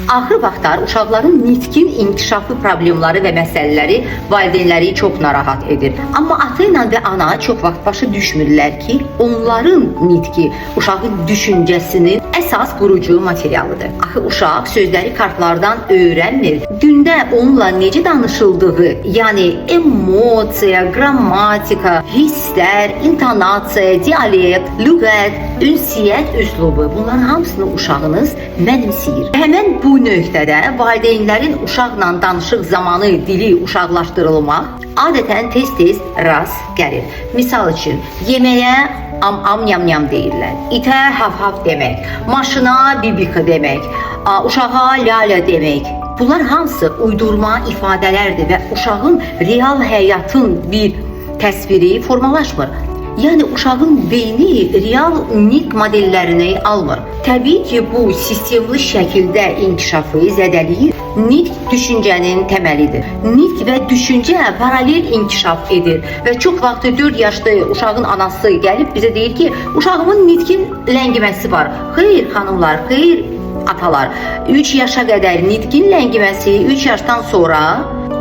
Axır vaxtlar uşaqların nitqin inkişafı problemləri və məsələləri valideynləri çox narahat edir. Amma ata ilə və ana çox vaxt başa düşmürlər ki, onların nitqi uşağın düşüncəsinin əsas qurucu materialıdır. Axı uşaq sözləri kartlardan öyrənmir. Gündə onunla necə danışıldığı, yəni emosiya, qrammatika, hisslər, intonasiya, dialekt, lüğət, ünsiyyət üslubu, bunların hamısını uşağınız mənimsəyir. Həmən bu nöqtədə valideynlərin uşaqla danışıq zamanı dili uşaqlaşdırılmaq adətən tez-tez rast gəlir. Misal üçün, yeməyə am-am, nyam-nyam deyirlər. İtə hav-hav demək, maşına bibika demək, uşağa lələ demək. Bunlar hamısı uydurma ifadələrdir və uşağın real həyatın bir təsviri formalaşmır. Yəni uşağın beyni real nitq modellərini almır. Təbii ki, bu sistemli şəkildə inkişafı zədələyir. Nitq düşüncənin təməlidir. Nitq və düşüncə paralel inkişaf edir və çox vaxt 4 yaşlı uşağın anası gəlib bizə deyir ki, uşağımın nitqin ləngiməsi var. Xeyr xanımlar, xeyr atalar. 3 yaşa qədər nitqin ləngiməsi, 3 yaşdan sonra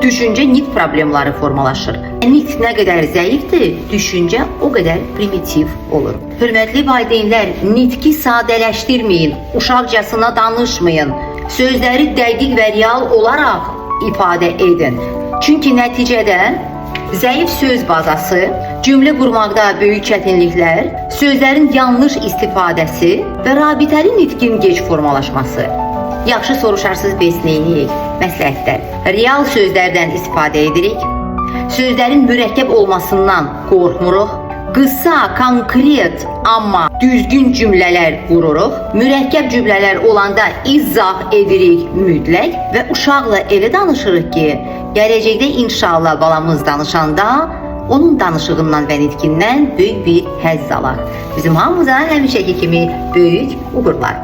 düşüncə nitq problemləri formalaşır. Nitq nə qədər zəifdir, düşüncə o qədər primitiv olur. Hörmətli valideynlər, nitqi sadələşdirməyin, uşaqcasına danışmayın. Sözləri dəqiq və real olaraq ifadə edin. Çünki nəticədə zəif söz bazası, cümlə qurmaqda böyük çətinliklər, sözlərin yanlış istifadəsi və rabitəli nitqin gec formalaşması. Yaxşı soruşarsınız, biz neyiniyik? Məsləhətlər. Real sözlərdən istifadə edirik. Sözlərin mürəkkəb olmasından qorxmuruq. Qısa, konkret, amma düzgün cümlələr qururuq. Mürəkkəb cümlələr olanda izah edirik mütləq və uşaqla elə danışırıq ki, gələcəkdə inşallah balamız danışanda onun danışığından və nitqindən böyük bir həzz alaq. Bizim hamımıza həmişəki kimi böyük uğurlar.